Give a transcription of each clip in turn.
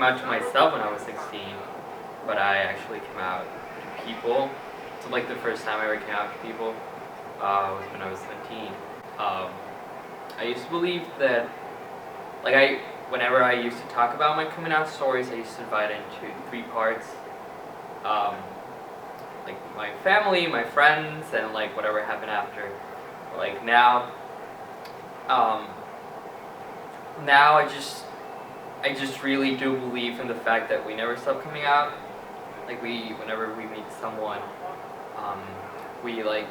come out to myself when I was 16, but I actually came out to people. So like the first time I ever came out to people was when I was 17. I used to believe that, whenever I used to talk about my coming out stories, I used to divide it into 3 parts. Like my family, my friends, and like whatever happened after. Like now I just really do believe in the fact that we never stop coming out. Like whenever we meet someone,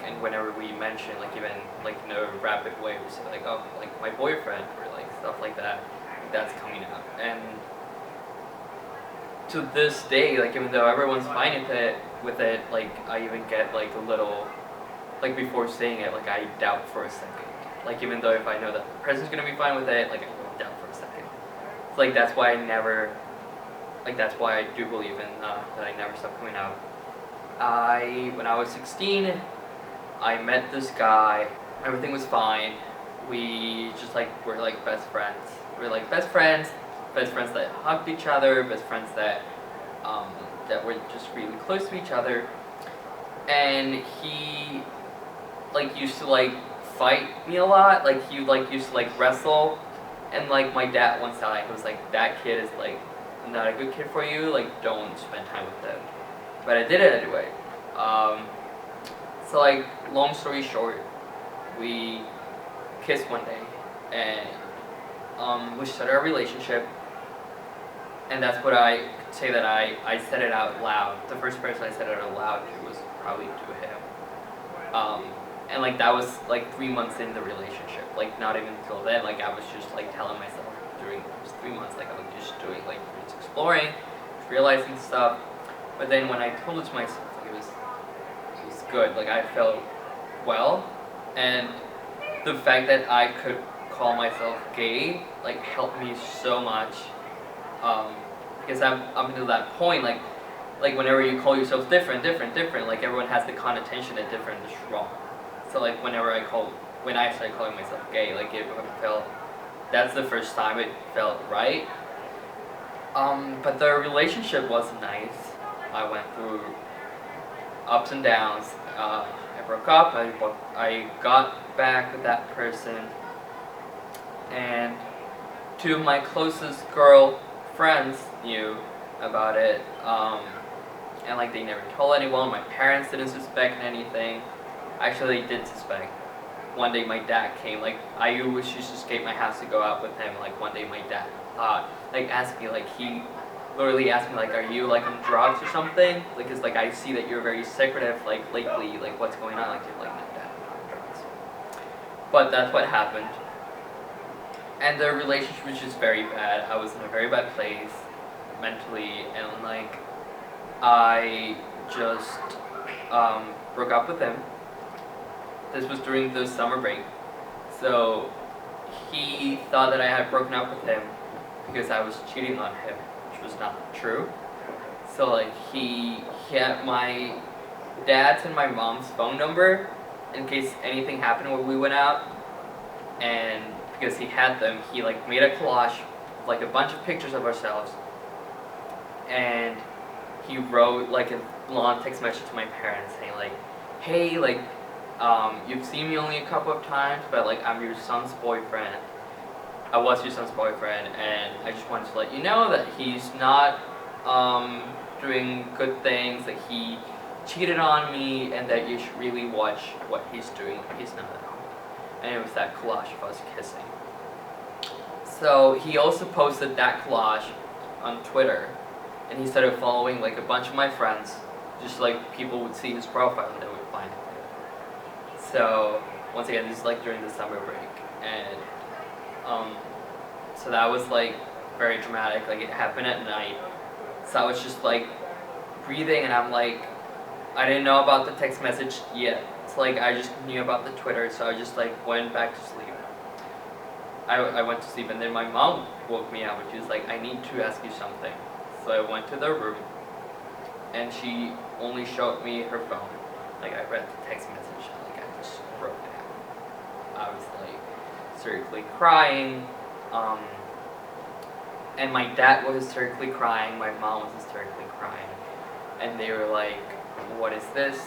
and whenever we mention, like even like in a rapid way, we say like, oh, like my boyfriend, or like stuff like that. That's coming out. And to this day, like even though everyone's fine with it, like I even get like a little, like before saying it, like I doubt for a second. Like even though if I know that the person's gonna be fine with it, like I will doubt for a second. So like that's why I do believe in that I never stop coming out. When I was 16, I met this guy. Everything was fine. We just were like best friends. We're like best friends that hugged each other, best friends that were just really close to each other. And he used to fight me a lot. Like he used to wrestle. And like my dad once time he was like, that kid is not a good kid for you. Like don't spend time with him. But I did it anyway. So long story short, we kissed one day, and we started our relationship. And that's what I could say that I said it out loud. The first person I said it out loud to was probably to him. And that was 3 months in the relationship. Not even until then. I was just telling myself during those 3 months, I was just doing just exploring, just realizing stuff. But then when I told it to myself, it was good. I felt well, and the fact that I could call myself gay helped me so much. Because up until that point, whenever you call yourself different, everyone has the connotation that different is wrong. So when I started calling myself gay, it felt, that's the first time it felt right. But the relationship wasn't nice. I went through ups and downs. I broke up. I got back with that person, and 2 of my closest girl friends knew about it, and they never told anyone. My parents didn't suspect anything. Actually, they did suspect. One day my dad came. I used to escape my house to go out with him. One day my dad asked me, he literally asked me, are you on drugs or something? Because I see that you're very secretive lately. What's going on? You're no, dad, I'm not on drugs. But that's what happened. And the relationship was just very bad. I was in a very bad place mentally, and I just broke up with him. This was during the summer break. So he thought that I had broken up with him because I was cheating on him, which was not true. So he had my dad's and my mom's phone number in case anything happened when we went out. And because he had them, he made a collage of a bunch of pictures of ourselves, and he wrote a long text message to my parents saying hey, you've seen me only a couple of times, but I'm your son's boyfriend. I was your son's boyfriend, and I just wanted to let you know that he's not doing good things, that he cheated on me, and that you should really watch what he's doing. He's not at home. And it was that collage of us kissing. So he also posted that collage on Twitter, and he started following a bunch of my friends, just people would see his profile and they would find it. So once again, this is during the summer break, and so that was very dramatic. It happened at night. So I was just breathing, and I'm I didn't know about the text message yet. It's I just knew about the Twitter, so I just went back to sleep. I went to sleep, and then my mom woke me up, and she was I need to ask you something. So I went to the room, and she only showed me her phone. I read the text message, and I just broke down. I was seriously crying. and my dad was hysterically crying, my mom was hysterically crying, and they were like, "What is this?"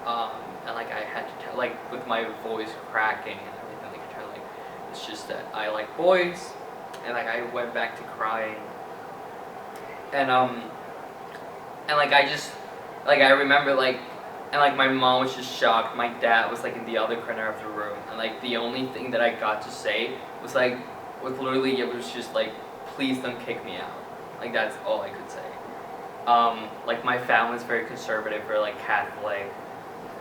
And like I had to tell, like with my voice cracking and everything, like trying like, it's just that I like boys, and like I went back to crying, and like I just, like I remember like, and like my mom was just shocked. My dad was like in the other corner of the room, and like the only thing that I got to say was like, literally it was just like, "Please don't kick me out." Like that's all I could say. Like my family's very conservative, or like Catholic.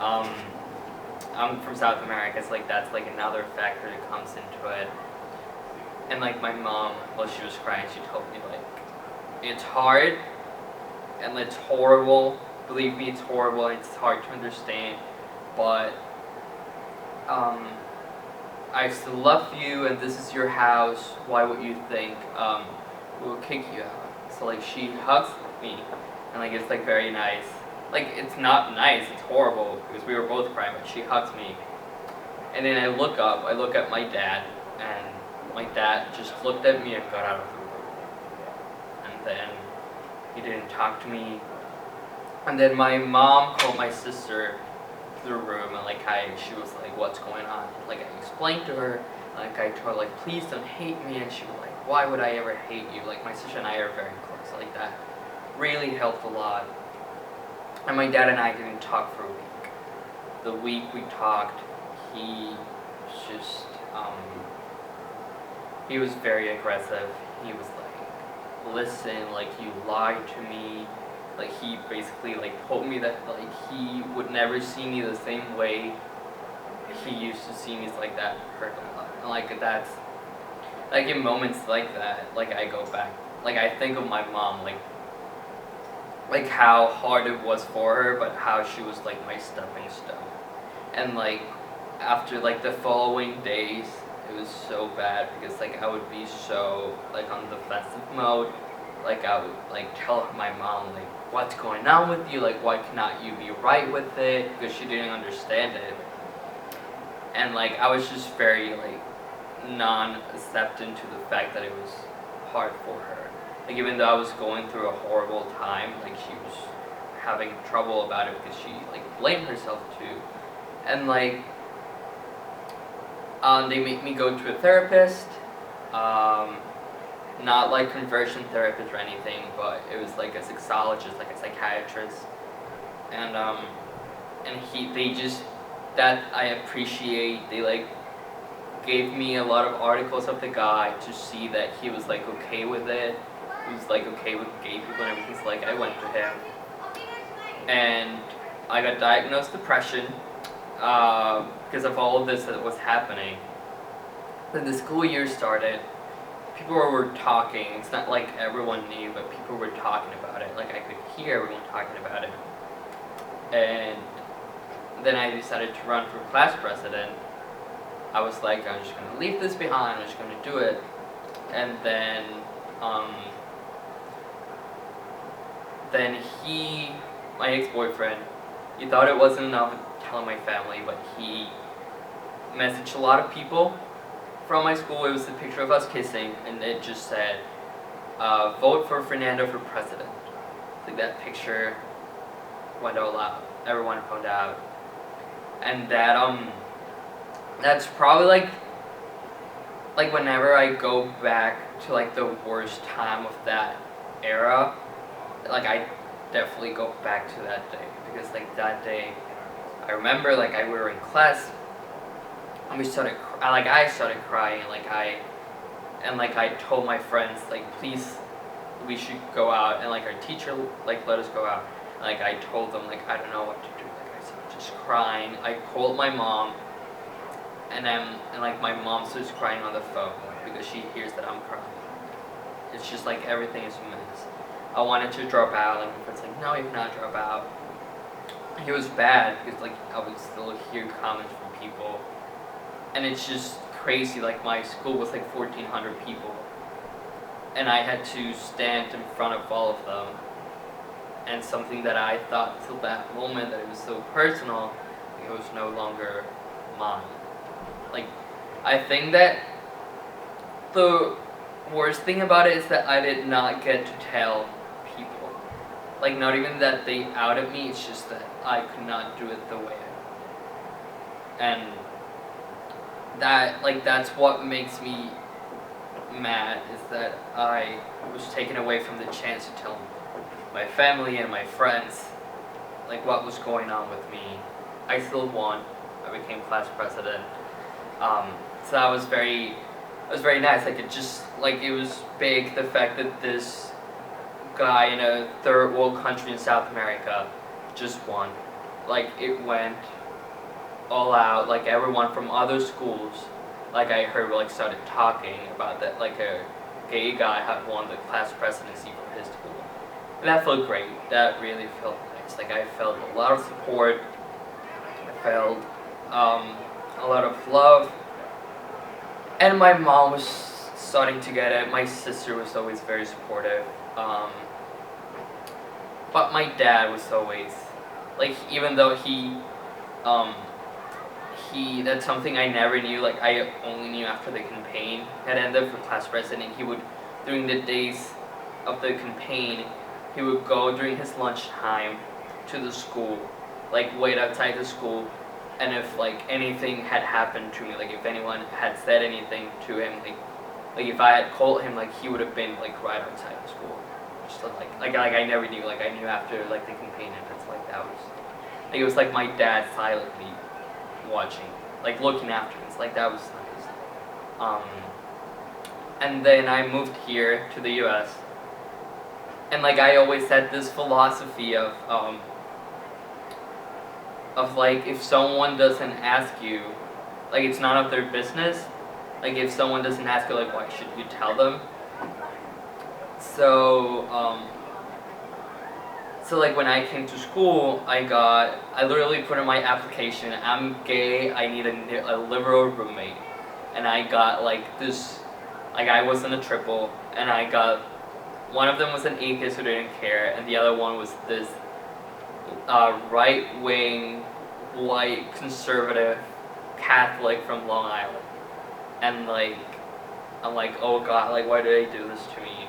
I'm from South America, so like that's like another factor that comes into it. And like my mom, while she was crying, she told me like, it's hard and it's horrible. Believe me, it's horrible and it's hard to understand. But I still love you, and this is your house. Why would you think we'll kick you out? So like she hugs me, and like it's like very nice. Like it's not nice, it's horrible because we were both crying, but she hugs me. And then I look up, I look at my dad, and my dad just looked at me and got out of the room. And then he didn't talk to me. And then my mom called my sister to the room, and like she was like, "What's going on?" Like I explained to her, like I told her like, "Please don't hate me," and she was like, "Why would I ever hate you?" Like my sister and I are very close, like that really helped a lot. And my dad and I didn't talk for a week. The week we talked, he just, he was very aggressive. He was like, "Listen, like you lied to me." Like he basically like told me that like he would never see me the same way he used to see me. Like that hurt a lot. And like that's, like in moments like that, like I go back, like I think of my mom, like how hard it was for her, but how she was like my stepping stone. And like after like the following days, it was so bad because like I would be so like on the defensive mode. Like I would like tell my mom like, "What's going on with you? Like why cannot you be right with it?" Because she didn't understand it. And like I was just very like non-acceptant to the fact that it was hard for her. Like even though I was going through a horrible time, like she was having trouble about it because she like blamed herself too. And like they made me go to a therapist, not like conversion therapist or anything, but it was like a sexologist, like a psychiatrist. And they just, that I appreciate, they like gave me a lot of articles of the guy to see that he was like okay with it. He was like okay with gay people and everything. So like I went to him, and I got diagnosed depression because of all of this that was happening. Then the school year started. People were talking. It's not like everyone knew, but people were talking about it. Like I could hear everyone talking about it. And then I decided to run for class president. I was like, I'm just gonna leave this behind. I'm just gonna do it. And then he, my ex-boyfriend, he thought it wasn't enough telling my family, but he messaged a lot of people from my school. It was a picture of us kissing, and it just said, "Vote for Fernando for president." Like that picture went all out. Everyone found out, and that's probably like whenever I go back to like the worst time of that era, like I definitely go back to that day, because like that day, I remember like we were in class, and I started crying, and I told my friends like, please, we should go out, and like our teacher like let us go out. Like I told them like I don't know what to do. Like I started just crying. I called my mom, and like my mom starts crying on the phone because she hears that I'm crying. It's just like everything is a mess. I wanted to drop out, like my friend's like, "No, you cannot drop out." It was bad because like I would still hear comments from people, and it's just crazy. Like my school was like 1,400 people, and I had to stand in front of all of them. And something that I thought till that moment that it was so personal, it was no longer mine. Like I think that worst thing about it is that I did not get to tell people. Like, not even that they outed me, it's just that I could not do it the way and that's what makes me mad, is that I was taken away from the chance to tell my family and my friends like what was going on with me. I still won. I became class president. So that was very nice. Like, it was big, the fact that this guy in a third world country in South America just won. Like, it went all out. Like, everyone from other schools, like, I heard, like, started talking about that, like, a gay guy had won the class presidency for his school. And that felt great. That really felt nice. Like, I felt a lot of support. I felt a lot of love. And my mom was starting to get it. My sister was always very supportive. But my dad was always, like, even though that's something I never knew. Like, I only knew after the campaign had ended for class president. He would, during the days of the campaign, he would go during his lunchtime to the school, like, wait outside the school, and if, like, anything had happened to me, like, if anyone had said anything to him, like if I had called him, like, he would have been, like, right outside the school. Just like I never knew. Like, I knew after, like, the campaign, and it's like, that was, like, it was like my dad silently watching, like, looking after me. It's like, that was nice. And then I moved here to the US, and, like, I always had this philosophy of like, if someone doesn't ask you, like, it's none of their business. Like, if someone doesn't ask you, like, why should you tell them? So, like, when I came to school, I literally put in my application, I'm gay, I need a liberal roommate. And I got, like, this, like, I was in a triple, and I got, one of them was an atheist who didn't care, and the other one was this right-wing, white, conservative Catholic from Long Island. And, like, I'm like, oh god, like, why did they do this to me?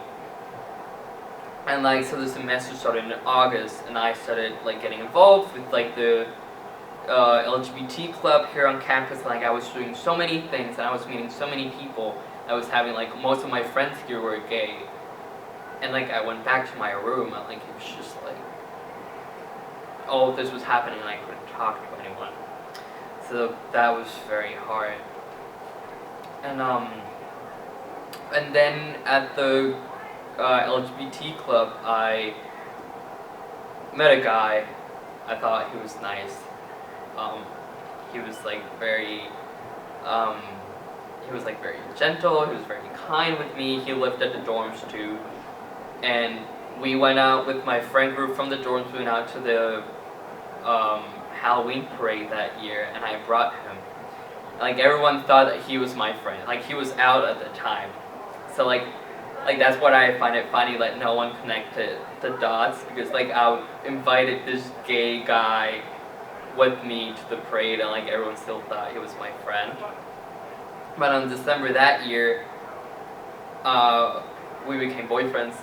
And, like, so the semester started in August, and I started, like, getting involved with, like, the LGBT club here on campus. Like, I was doing so many things, and I was meeting so many people. I was having, like, most of my friends here were gay. And, like, I went back to my room, and, like, it was just, like, all of this was happening, and I couldn't talk to anyone. So that was very hard. And then at the LGBT club, I met a guy. I thought he was nice. He was, like, very gentle. He was very kind with me. He lived at the dorms too, and we went out with my friend group from the dorms. We went out to the Halloween parade that year, and I brought him. Like, everyone thought that he was my friend. Like, he was out at the time. So, like that's what I find it funny, like, no one connected the dots, because, like, I invited this gay guy with me to the parade, and, like, everyone still thought he was my friend. But on December that year, we became boyfriends.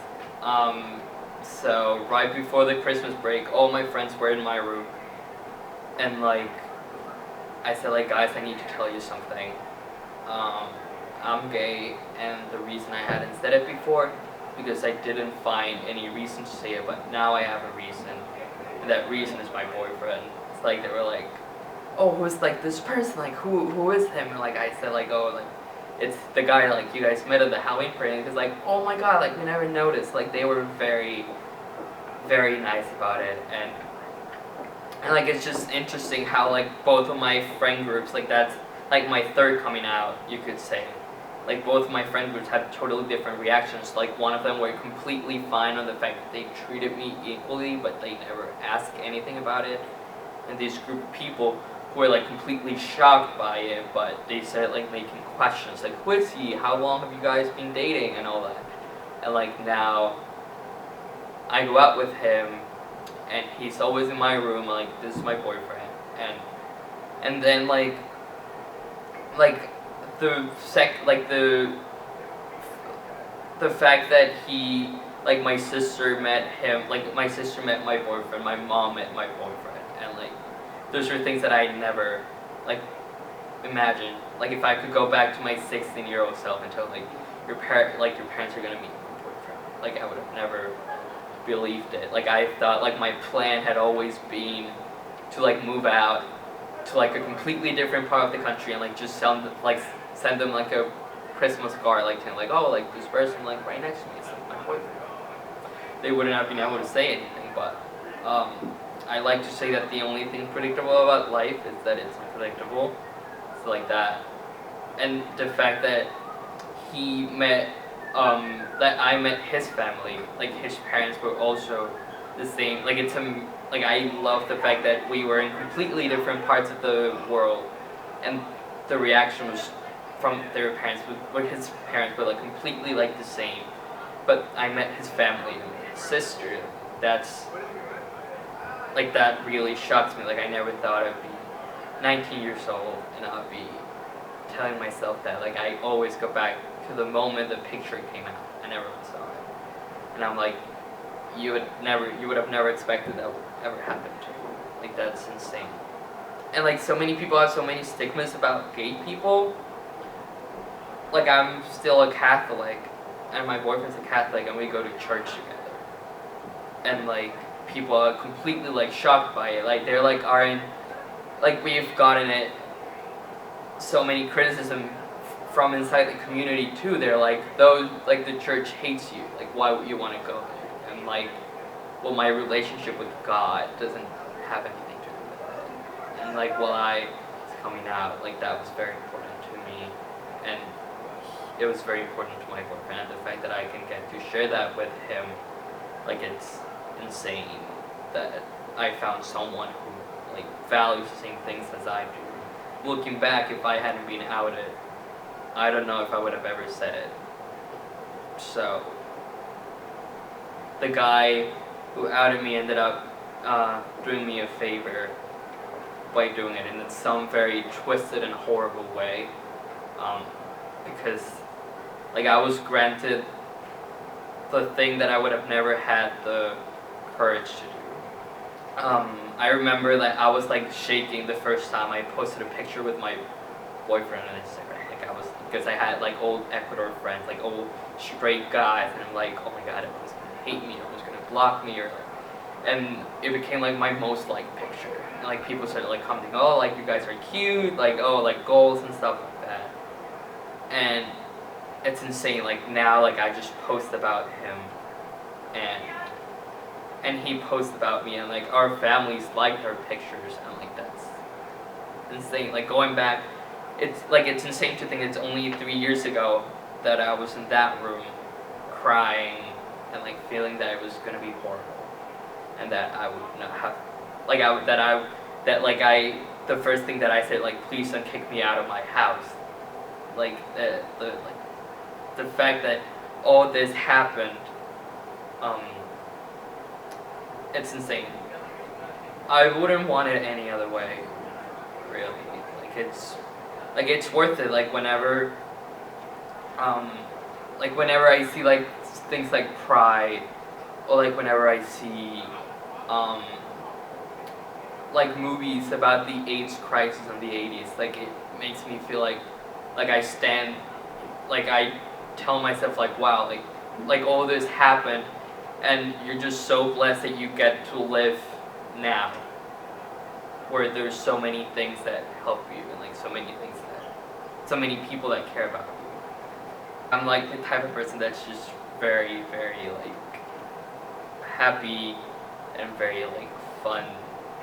So right before the Christmas break, all my friends were in my room, and, like, I said, like, guys, I need to tell you something. I'm gay, and the reason I hadn't said it before, because I didn't find any reason to say it, but now I have a reason, and that reason is my boyfriend. It's like, they were like, oh, who's, like, this person, like, who is him? And, like, I said, like, oh, like, it's the guy, like, you guys met at the Halloween parade, because, like, oh my god, like, we never noticed. Like, they were very, very nice about it, and like, it's just interesting how, like, both of my friend groups, like, that's, like, my third coming out, you could say. Like, both of my friend groups had totally different reactions. Like, one of them were completely fine on the fact that they treated me equally, but they never asked anything about it. And this group of people who were, like, completely shocked by it, but they started, like, making questions, like, who is he? How long have you guys been dating? And all that. And, like, now, I go out with him, and he's always in my room, like, this is my boyfriend. And then, like, the fact that my sister met him, like my sister met my boyfriend, my mom met my boyfriend, and like those are things that I never like imagined. Like if I could go back to my 16-year-old self and tell your parents are gonna meet your boyfriend, like I would have never believed it. Like I thought like my plan had always been to like move out to like a completely different part of the country and like just send them like a Christmas card like saying like, oh, like this person like right next to me is like my boyfriend. They wouldn't have been able to say anything, but I like to say that the only thing predictable about life is that it's unpredictable. So like that, and the fact that that I met his family, like his parents were also the same. Like I love the fact that we were in completely different parts of the world, and the reaction was from their parents, but his parents were like completely like the same. But I met his family and his sister. That really shocks me. Like I never thought I'd be 19 years old and I'd be telling myself that. Like I always go back to the moment the picture came out and everyone saw it, and I'm like, you would have never expected that would ever happen to you. Like that's insane. And like so many people have so many stigmas about gay people. Like I'm still a Catholic, and my boyfriend's a Catholic, and we go to church together. And like people are completely like shocked by it. Like they're like we've gotten it so many criticism from inside the community too. They're like, the church hates you. Like why would you want to go there? And like, well, my relationship with God doesn't have anything to do with it. And like while I was coming out, like that was very important to me, and it was very important to my boyfriend. And the fact that I can get to share that with him, like it's insane that I found someone who like values the same things as I do. Looking back, if I hadn't been outed, I don't know if I would have ever said it. So the guy who outed me ended up doing me a favor by doing it in some very twisted and horrible way, because like I was granted the thing that I would have never had the courage to do. I remember that I was like shaking the first time I posted a picture with my boyfriend on Instagram. Like because I had like old Ecuador friends, like old straight guys, and I'm like, oh my god, everyone's gonna hate me, everyone's gonna block me, and it became like my most liked picture. And like people started like commenting, oh, like you guys are cute, like oh, like goals and stuff like that. And it's insane. Like now, like I just post about him, and he posts about me, and like our families liked our pictures, and like that's insane. Like going back, it's insane to think it's only 3 years ago that I was in that room crying and like feeling that it was gonna be horrible, and that I would not have, the first thing that I said, like, please don't kick me out of my house. Like the fact that all this happened, it's insane. I wouldn't want it any other way, really. Like it's worth it. Like whenever I see like things like Pride, or like whenever I see like movies about the AIDS crisis in the 80s, like it makes me feel like I tell myself like, wow, like all this happened, and you're just so blessed that you get to live now, where there's so many things that help you, and like so many people that care about you. I'm like the type of person that's just very, very like happy and very like fun,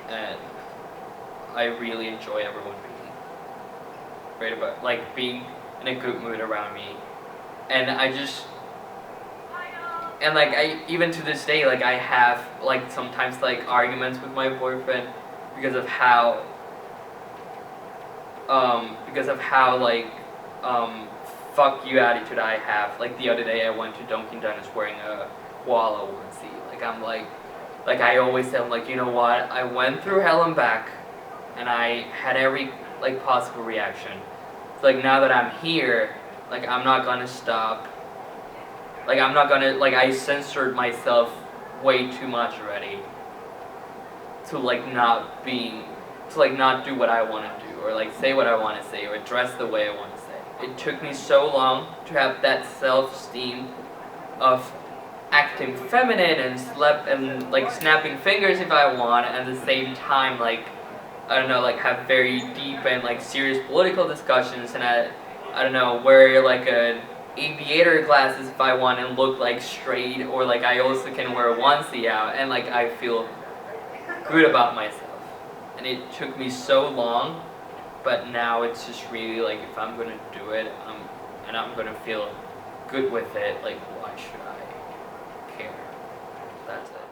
and I really enjoy everyone being in a good mood around me. And even to this day, like I have like sometimes like arguments with my boyfriend because of how like fuck you attitude I have. Like the other day I went to Dunkin' Donuts wearing a koala onesie. Like I always say, I'm like, you know what, I went through hell and back, and I had every like possible reaction. So like now that I'm here, like I'm not gonna stop Like I'm not gonna, like I censored myself way too much already to like not do what I want to do, or like say what I want to say, or dress the way I want to say. It took me so long to have that self-esteem of acting feminine and like snapping fingers if I want, and at the same time like I don't know, like have very deep and like serious political discussions, and I don't know, wear like a aviator glasses if I want and look like straight, or like I also can wear a onesie out and like I feel good about myself. And it took me so long, but now it's just really like if I'm gonna do it, and I'm gonna feel good with it, like why should I care? That's it.